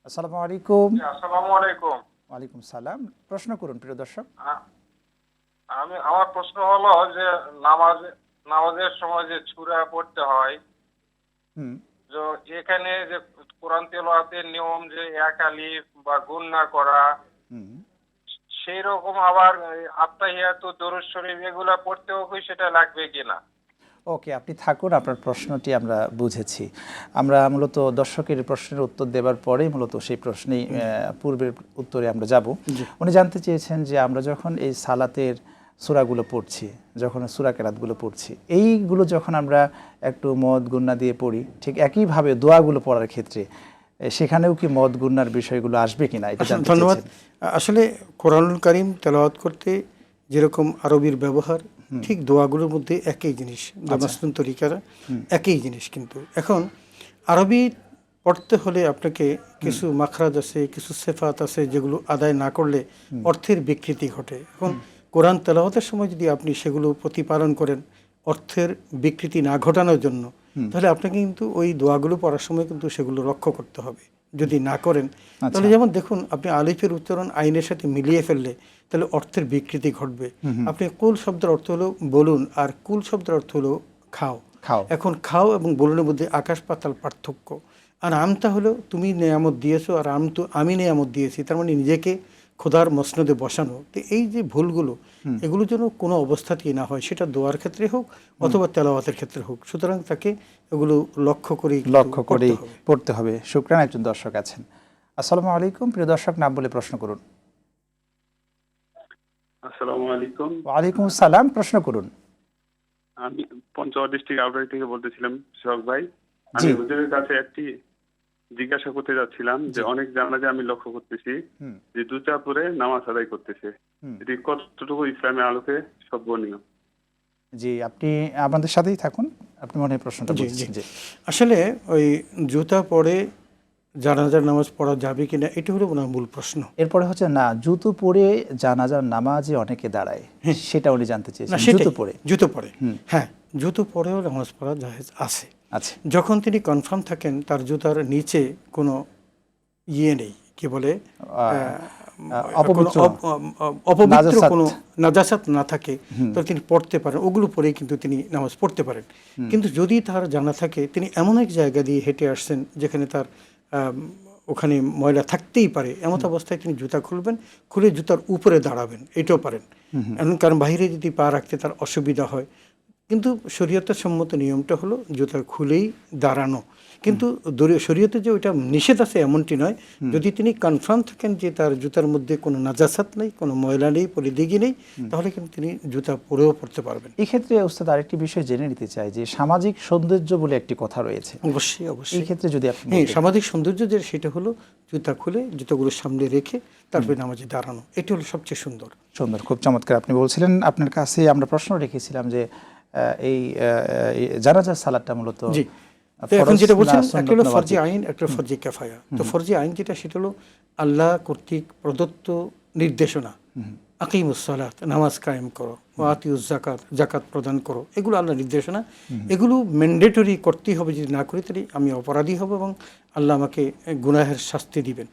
আসসালামু আলাইকুম। আসসালামু আলাইকুম। ওয়ালাইকুম সালাম, প্রশ্ন করুন প্রিয় দর্শক। আমার প্রশ্ন হলো যে নামাজের সময় যে সূরা পড়তে হয়, যে এখানে যে কোরআন তেলাওয়াতের নিয়ম যে এক আলিফ বা গুণ না করা, সেই রকম আবার আত্তাহিয়াতু, দরুদ শরীফ এগুলা পড়তেও কি সেটা লাগবে কিনা? ওকে, আপনি থাকুন, আপনার প্রশ্নটি আমরা বুঝেছি। আমরা মূলত দর্শকের প্রশ্নের উত্তর দেওয়ার পরেই মূলত সেই প্রশ্নেই পূর্বের উত্তরে আমরা যাব। উনি জানতে চেয়েছেন যে আমরা যখন এই সালাতের সূরাগুলো পড়ছি, যখন সূরা কেরাতগুলো পড়ছি, এইগুলো যখন আমরা একটু মদ গুন্না দিয়ে পড়ি, ঠিক একইভাবে দোয়াগুলো পড়ার ক্ষেত্রে সেখানেও কি মদ গুন্নার বিষয়গুলো আসবে কিনা এটা জানতে ধন্যবাদ। চেয়েছেন। আসলে কোরআনুল কারীম তেলাওয়াত করতে যেরকম আরবির ব্যবহার, ঠিক দোয়াগুলোর মধ্যে একই জিনিস, মাসনুন তরিকারা একই জিনিস। কিন্তু এখন আরবি পড়তে হলে আপনাকে কিছু মাখরাজ আছে, কিছু সেফাত আছে, যেগুলো আদায় না করলে অর্থের বিকৃতি ঘটে। এখন কোরআন তেলাওয়াতের সময় যদি আপনি সেগুলো প্রতিপালন করেন অর্থের বিকৃতি না ঘটানোর জন্য, তাহলে আপনাকে কিন্তু ওই দোয়াগুলো পড়ার সময় কিন্তু সেগুলো লক্ষ্য করতে হবে। যদি না করেন তাহলে, যেমন দেখুন, আপনি আলিফের উচ্চারণ আইনের সাথে মিলিয়ে ফেললে তাহলে অর্থের বিকৃতি ঘটবে। আপনি কুল শব্দের অর্থ হলো বলুন, আর কুল শব্দের অর্থ হলো খাও। এখন খাও এবং বলুনের মধ্যে আকাশ পাতাল পার্থক্য। আর আমটা হলো তুমি নেয়ামত দিয়েছো, আর আমি নেয়ামত দিয়েছি, তার মানে নিজেকে খোদার মসনদে বসানো। তো এই যে ভুলগুলো, এগুলো যেন কোনো অবস্থাতেই না হয়, সেটা দোয়ার ক্ষেত্রে হোক অথবা তেলাওয়াতের ক্ষেত্রে হোক। সুতরাং তাকে এগুলো লক্ষ্য করেই পড়তে হবে। শুকরান। একজন দর্শক আছেন। আসসালামু আলাইকুম। প্রিয় দর্শক, নাম বলে প্রশ্ন করুন। আসসালামু আলাইকুম। ওয়ালাইকুম আসসালাম, প্রশ্ন করুন। আমি পঞ্চগড় ডিস্ট্রিক্ট আউটরাই থেকে বলতেছিলাম সোহাগ ভাই। আমি হুজুরের কাছে একটি জিজ্ঞাসা করতে যাচ্ছিলাম যে অনেক জানাজা আমি লক্ষ্য করতেছি যে জুতা পরে নামাজ আদায় করতেছে, এটি কতটুকু ইসলামের আলোকে সর্বনীয়? জি, আপনি আমাদের সাথেই থাকুন, আপনি মনে হয় প্রশ্নটা বলছেন। জি, আসলে ওই জুতা পরে জানাজার নামাজ পড়া যাবে কিনা, এটা হলো ওনার মূল প্রশ্ন। এরপরে হচ্ছে না, জুতো পরে জানাজার নামাজে অনেকে দাঁড়ায়, সেটা উনি জানতে চেয়েছেন। জুতো পরে হ্যাঁ, জুতো পরেও নামাজ পড়া জায়েজ আছে। আচ্ছা, যখন তিনি কনফার্ম থাকেন তার জুতার নিচে কোনো ইয়ে নেই, কি বলে, অপবিত্র কোনো নাজাসাত না থাকে, তো তিনি পড়তে পারেন, ওগুলো পরেই কিন্তু তিনি নামাজ পড়তে পারেন। কিন্তু যদি তার জানা থাকে তিনি এমন এক জায়গা দিয়ে হেঁটে আসছেন যেখানে তার ওখানে ময়লা থাকতেই পারে, এমন অবস্থায় তিনি জুতা খুলবেন, খুলে জুতার উপরে দাঁড়াবেন, এটাও পারেন। কারণ বাইরে যদি পা রাখতে তার অসুবিধা হয়। কিন্তু শরীয়তের সম্মত নিয়মটা হলো জুতা খুলেই দাঁড়ানো। কিন্তু শরীয়তে যে ওইটা নিষেধ আছে এমনটি নয়। যদি তিনি কনফার্ম থাকেন যে তার জুতার মধ্যে কোনো নাজাসাত নেই, কোনো ময়লা নেই, পরিদিগি নেই, তাহলে কিন্তু তিনি জুতা পরেও পড়তে পারবেন। এক্ষেত্রে ওস্তাদ আরেকটি বিষয় জেনে নিতে চাই যে সামাজিক সৌন্দর্য বলে একটি কথা রয়েছে। অবশ্যই অবশ্যই। এই ক্ষেত্রে যদি আপনি সামাজিক সৌন্দর্য যে সেটা হলো জুতা খুলে জুতাগুলো সামনে রেখে তারপরে নামাজে দাঁড়ানো, এটা হলো সবচেয়ে সুন্দর। খুব চমৎকার আপনি বলছিলেন। আপনার কাছে আমরা প্রশ্ন রেখেছিলাম যে এই জানাজার সালাতটা মূলত, এখন যেটা বলছেন, একটা হলো ফরজি আইন, একটা ফরজি কিফায়া। তো ফরজি আইন যেটা, সেটা হলো আল্লাহ কর্তৃক প্রদত্ত নির্দেশনা, আকিমুস সালাত, নামাজ কায়েম করো, ওয়াতিউজ যাকাত, যাকাত প্রদান করো, এগুলো আল্লাহ নির্দেশনা। এগুলো ম্যান্ডেটরি করতেই হবে, যদি না করি তাহলে আমি অপরাধী হব এবং আল্লাহ আমাকে গুনাহের শাস্তি দিবেন।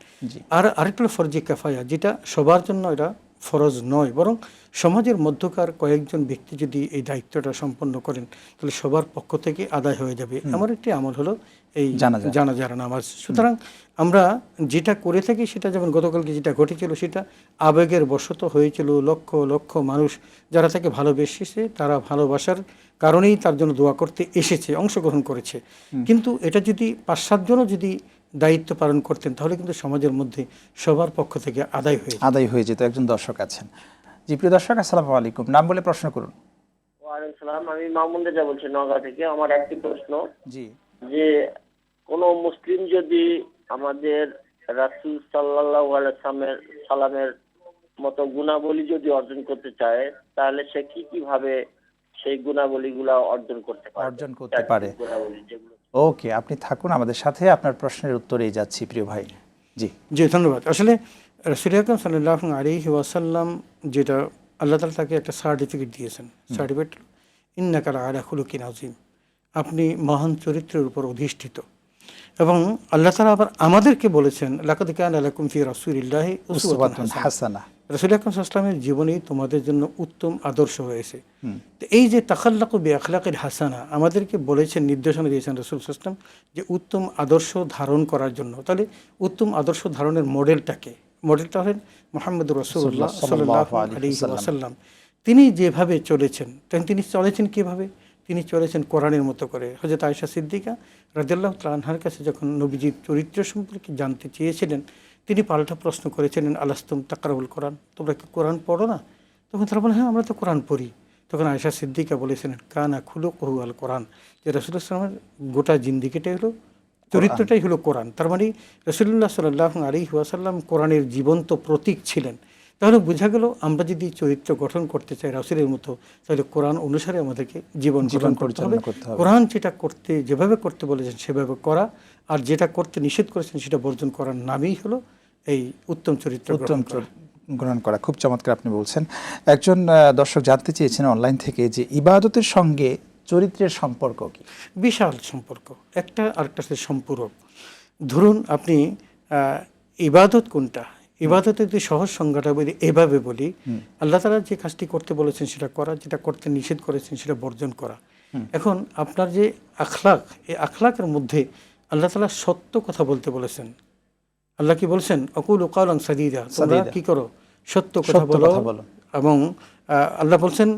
আর আরেকটা হলো ফরজি কিফায়া, যেটা সবার জন্য এটা ফরজ নয়, বরং সমাজের মধ্যকার কয়েকজন ব্যক্তি যদি এই দায়িত্বটা সম্পন্ন করেন তাহলে সবার পক্ষ থেকে আদায় হয়ে যাবে। আমার একটি আমল হলো এই জানাজার নামাজ। সুতরাং আমরা যেটা করে থাকি সেটা, যেমন গতকালকে যেটা ঘটেছিল, সেটা আবেগের বশত হয়েছিল। লক্ষ লক্ষ মানুষ যারা তাকে ভালোবেসেছে, তারা ভালোবাসার কারণেই তার জন্য দোয়া করতে এসেছে, অংশগ্রহণ করেছে। কিন্তু এটা যদি 5-7 জনও যদি দায়িত্ব পালন করতেন তাহলে কিন্তু সমাজের মধ্যে সবার পক্ষ থেকে আদায় হয়ে যেত। একজন দর্শক আছেন। জি, প্রিয় দর্শক, আসসালামু আলাইকুম। নাম বলে প্রশ্ন করুন। ওয়ালাইকুম সালাম। আমি মামুন রেজা বলছি নওগাঁ থেকে। আমার একটি প্রশ্ন, জি, যে কোন মুসলিম যদি আমাদের রাসূল সাল্লাল্লাহু আলাইহি সাল্লামের মতো গুণাবলী যদি অর্জন করতে চায়, তাহলে সে কিভাবে সেই গুণাবলীগুলো অর্জন করতে পারে? ওকে, আপনি থাকুন আমাদের সাথে, আপনার প্রশ্নের উত্তরেই যাচ্ছি প্রিয় ভাই। জি জি, ধন্যবাদ। আসলে রাসূল আকরাম সাল্লাল্লাহু আলাইহি ওয়াসাল্লাম যেটা আল্লাহ তাআলা তাকে একটা সার্টিফিকেট দিয়েছেন, সার্টিফিকেট ইন্নাকা আলা খুলুকিন আযীম, আপনি মহান চরিত্রের উপর অধিষ্ঠিত। এবং আল্লাহ তাআলা আবার আমাদেরকে বলেছেন, লাকাদ কানা লাকুম ফি রাসূলিল্লাহি উসওয়াতুন হাসানাহ, রাসূল আকরাম সাল্লাল্লাহু আলাইহি ওয়াসাল্লামের জীবনেই তোমাদের জন্য উত্তম আদর্শ হয়েছে। তো এই যে তাখাল্লাকু বিআখলাকিল হাসানা আমাদেরকে বলেছেন, নির্দেশনা দিয়েছেন রাসূল সাল্লাল্লাহু আলাইহি ওয়াসাল্লাম যে উত্তম আদর্শ ধারণ করার জন্য। তাহলে উত্তম আদর্শ ধারণের মডেলটা হলেন মুহাম্মদুর রাসূলুল্লাহ সাল্লাল্লাহু আলাইহি ওয়াসাল্লাম। তিনি যেভাবে চলেছেন, তিনি চলেছেন কিভাবে? তিনি চলেছেন কোরআনের মতো করে। হযরত আয়েশা সিদ্দিকা রাদিয়াল্লাহু তাআলা আনহার কাছে যখন নবীজির চরিত্র সম্পর্কে জানতে চেয়েছিলেন, তিনি পাল্টা প্রশ্ন করেছিলেন, আলাস্তুম তাকরাউল কোরআন, তোমরা কি কোরআন পড়ো না? তখন তারা বলেন, হ্যাঁ, আমরা তো কোরআন পড়ি। তখন আয়েশা সিদ্দিকা বলেছিলেন, কানা খুলুকুহু আল কোরআন, যে রাসূলুল্লাহ সাল্লাল্লাহু আলাইহি ওয়াসাল্লামের গোটা জিন্দেগিটাই হলো চরিত্রটাই হলো কোরআন। তার মানে রাসূলুল্লাহ সাল্লাল্লাহু আলাইহি ওয়াসাল্লাম কোরআনের জীবন্ত প্রতীক ছিলেন। তাহলে বোঝা গেল আমরা যদি চরিত্র গঠন করতে চাই রাসূলের মতো, তাহলে কোরআন অনুসারে আমাদেরকে জীবন গঠন করতে হবে। কোরআন যেটা করতে যেভাবে করতে বলেছেন সেভাবে করা, আর যেটা করতে নিষেধ করেছেন সেটা বর্জন করার নামই হলো এই উত্তম চরিত্র গ্রহণ করা। খুব চমৎকার আপনি বলছেন। একজন দর্শক জানতে চেয়েছেন অনলাইন থেকে যে ইবাদতের সঙ্গে চরিত্রের সম্পর্ক কি? বিশাল সম্পর্ক, একটা আরেকটার সাথে সম্পূরক। ধরুন আপনি ইবাদত কোনটা, ইবাদতের যদি সহজ সংজ্ঞাটা বলি এভাবে বলি, আল্লাহ তাআলা যে কাজটি করতে বলেছেন সেটা করা, যেটা করতে নিষেধ করেছেন সেটা বর্জন করা। এখন আপনার যে আখলাক, এই আখলাকের মধ্যে আল্লাহ তাআলা সত্য কথা বলতে বলেছেন। আল্লাহ কি বলছেন? আকুলু কাওলান সাদীদা, তোমরা কি করো? সত্য কথা বলো। এবং আল্লাহ বলছেন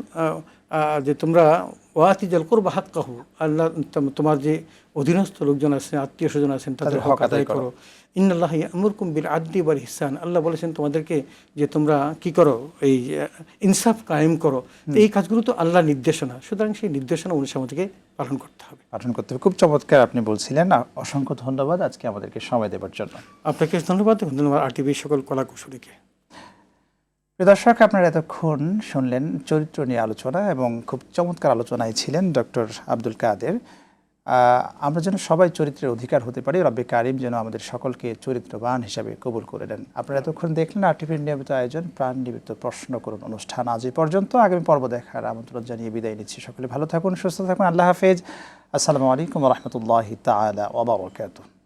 যে তোমরা ওয়াতিজাল কুরবা হাক্কাহু, আল্লাহ তোমার যে অধীনস্থ লোকজন আছেন, আত্মীয় স্বজন আছেন, তাদের হক আদায় করো। ইন্নাল্লাহা ইয়া'মুরুকুম বিল আদলি ওয়াল ইহসান, আল্লাহ বলেছেন তোমাদেরকে যে তোমরা কি করো, এই ইনসাফ কায়েম করো। তো এই কাজগুলো তো আল্লাহর নির্দেশনা, সুতরাং সেই নির্দেশনা অনুসারে আমাদেরকে পালন করতে হবে। খুব চমৎকার আপনি বলছিলেন। অসংখ্য ধন্যবাদ আজকে আমাদেরকে সময় দেওয়ার জন্য। আপনাকে ধন্যবাদ আরটিভি সকল কলা কুশলীকে। দর্শক, আপনারা এতক্ষণ শুনলেন চরিত্র নিয়ে আলোচনা, এবং খুব চমৎকার আলোচনায় ছিলেন ডক্টর আব্দুল কাদের। আমরা যেন সবাই চরিত্রের অধিকার হতে পারি, রব্বে কারিম যেন আমাদের সকলকে চরিত্রবান হিসাবে কবুল করে নেন। আপনারা এতক্ষণ দেখলেন আরটিভির নিয়মিত আয়োজন প্রাণ নিবেদিত প্রশ্ন করুন অনুষ্ঠান। আজ এই পর্যন্ত। আগামী পর্ব দেখার আমন্ত্রণ জানিয়ে বিদায় নিচ্ছি। সকলে ভালো থাকুন, সুস্থ থাকুন। আল্লাহ হাফেজ। আসসালামু আলাইকুম ওয়া রাহমাতুল্লাহি তাআলা ওয়া বারাকাতুহু।